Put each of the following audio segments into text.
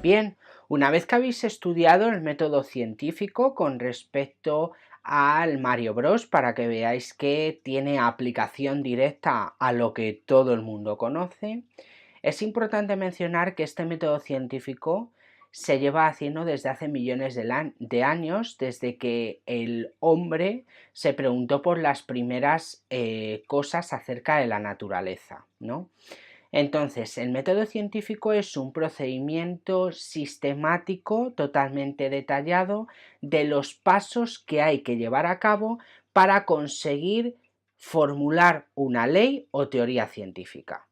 Bien, una vez que habéis estudiado el método científico con respecto al Mario Bros para que veáis que tiene aplicación directa a lo que todo el mundo conoce, es importante mencionar que este método científico se lleva haciendo desde hace millones de años, desde que el hombre se preguntó por las primeras cosas acerca de la naturaleza, ¿no? Entonces, el método científico es un procedimiento sistemático, totalmente detallado, de los pasos que hay que llevar a cabo para conseguir formular una ley o teoría científica.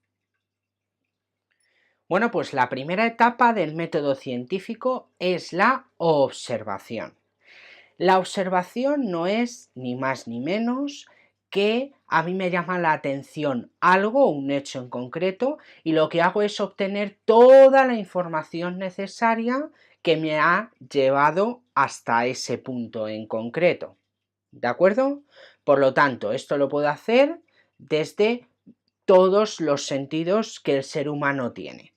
Bueno, pues la primera etapa del método científico es la observación. La observación no es ni más ni menos que a mí me llama la atención algo, un hecho en concreto, y lo que hago es obtener toda la información necesaria que me ha llevado hasta ese punto en concreto. ¿De acuerdo? Por lo tanto, esto lo puedo hacer desde todos los sentidos que el ser humano tiene.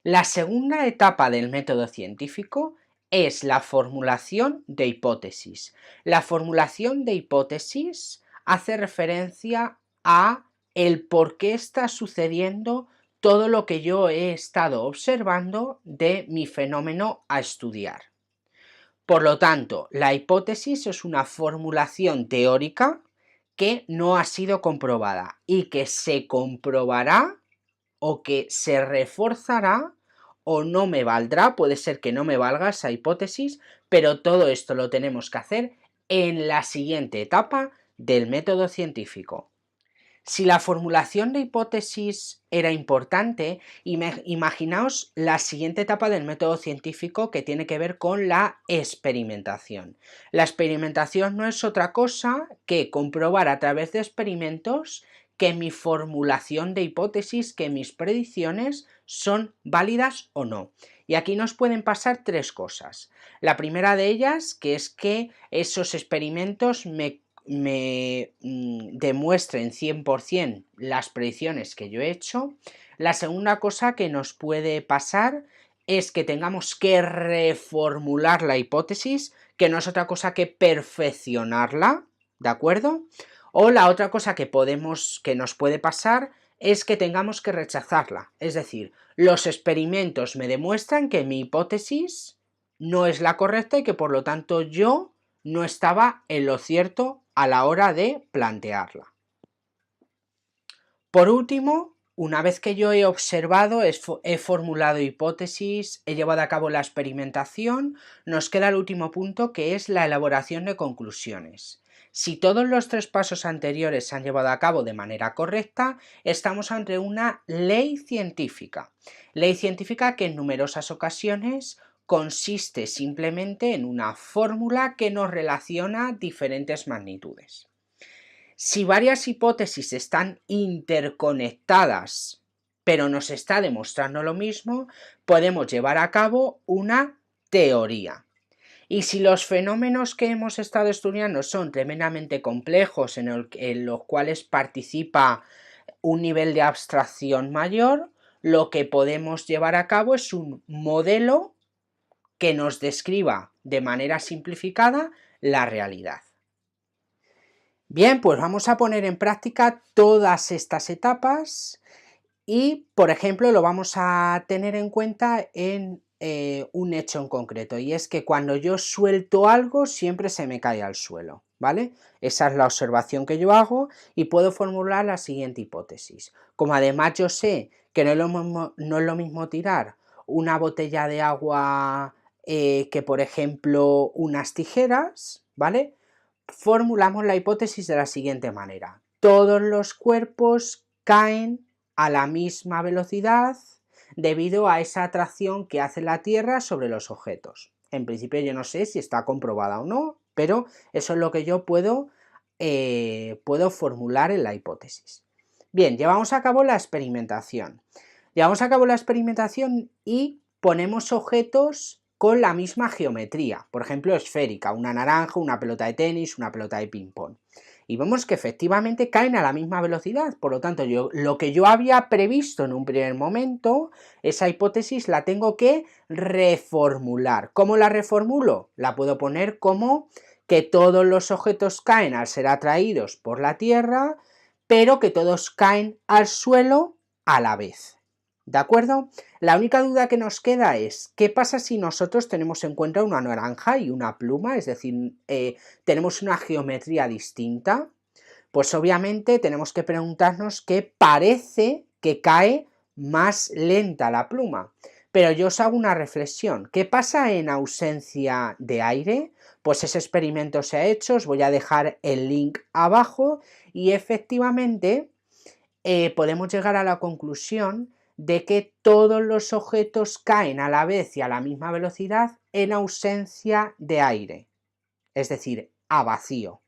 La segunda etapa del método científico es la formulación de hipótesis. La formulación de hipótesis hace referencia a el por qué está sucediendo todo lo que yo he estado observando de mi fenómeno a estudiar. Por lo tanto, la hipótesis es una formulación teórica que no ha sido comprobada y que se comprobará o que se reforzará o no me valdrá, puede ser que no me valga esa hipótesis, pero todo esto lo tenemos que hacer en la siguiente etapa del método científico. Si la formulación de hipótesis era importante, imaginaos la siguiente etapa del método científico que tiene que ver con la experimentación. La experimentación no es otra cosa que comprobar a través de experimentos que mi formulación de hipótesis, que mis predicciones son válidas o no. Y aquí nos pueden pasar tres cosas. La primera de ellas, que es que esos experimentos me demuestren 100% las predicciones que yo he hecho. La segunda cosa que nos puede pasar es que tengamos que reformular la hipótesis, que no es otra cosa que perfeccionarla, ¿de acuerdo? O la otra cosa que nos puede pasar es que tengamos que rechazarla, es decir, los experimentos me demuestran que mi hipótesis no es la correcta y que por lo tanto yo no estaba en lo cierto a la hora de plantearla. Por último, una vez que yo he observado, he formulado hipótesis, he llevado a cabo la experimentación, nos queda el último punto, que es la elaboración de conclusiones. Si todos los tres pasos anteriores se han llevado a cabo de manera correcta, estamos ante una ley científica. Ley científica que en numerosas ocasiones consiste simplemente en una fórmula que nos relaciona diferentes magnitudes. Si varias hipótesis están interconectadas, pero nos está demostrando lo mismo, podemos llevar a cabo una teoría. Y si los fenómenos que hemos estado estudiando son tremendamente complejos, en los cuales participa un nivel de abstracción mayor, lo que podemos llevar a cabo es un modelo que nos describa de manera simplificada la realidad. Bien, pues vamos a poner en práctica todas estas etapas y, por ejemplo, lo vamos a tener en cuenta en un hecho en concreto, y es que cuando yo suelto algo siempre se me cae al suelo, ¿vale? Esa es la observación que yo hago y puedo formular la siguiente hipótesis. Como además yo sé que no es lo mismo tirar una botella de agua que, por ejemplo, unas tijeras, ¿vale? Formulamos la hipótesis de la siguiente manera. Todos los cuerpos caen a la misma velocidad debido a esa atracción que hace la Tierra sobre los objetos. En principio yo no sé si está comprobada o no, pero eso es lo que yo puedo formular en la hipótesis. Bien, llevamos a cabo la experimentación. Llevamos a cabo la experimentación y ponemos objetos con la misma geometría, por ejemplo esférica, una naranja, una pelota de tenis, una pelota de ping pong. y vemos que efectivamente caen a la misma velocidad. Por lo tanto, lo que yo había previsto en un primer momento, esa hipótesis la tengo que reformular. ¿Cómo la reformulo? La puedo poner como que todos los objetos caen al ser atraídos por la Tierra, pero que todos caen al suelo a la vez. ¿De acuerdo? La única duda que nos queda es, ¿qué pasa si nosotros tenemos en cuenta una naranja y una pluma? Es decir, tenemos una geometría distinta. Pues obviamente tenemos que preguntarnos que parece que cae más lenta la pluma. Pero yo os hago una reflexión. ¿Qué pasa en ausencia de aire? Pues ese experimento se ha hecho, os voy a dejar el link abajo y efectivamente podemos llegar a la conclusión de que todos los objetos caen a la vez y a la misma velocidad en ausencia de aire, es decir, a vacío,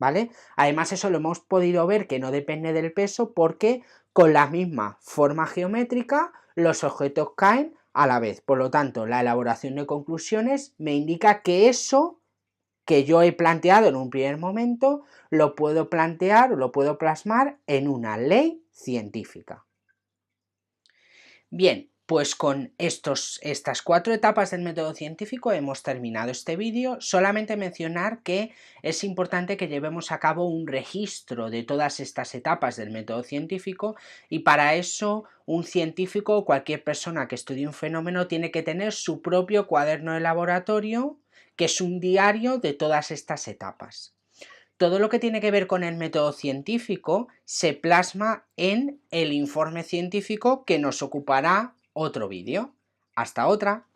¿vale? Además eso lo hemos podido ver que no depende del peso porque con la misma forma geométrica los objetos caen a la vez. Por lo tanto, la elaboración de conclusiones me indica que eso que yo he planteado en un primer momento lo puedo plantear o lo puedo plasmar en una ley científica. Bien, pues con estas 4 etapas del método científico hemos terminado este vídeo. Solamente mencionar que es importante que llevemos a cabo un registro de todas estas etapas del método científico y para eso un científico o cualquier persona que estudie un fenómeno tiene que tener su propio cuaderno de laboratorio, que es un diario de todas estas etapas. Todo lo que tiene que ver con el método científico se plasma en el informe científico que nos ocupará otro vídeo. Hasta otra.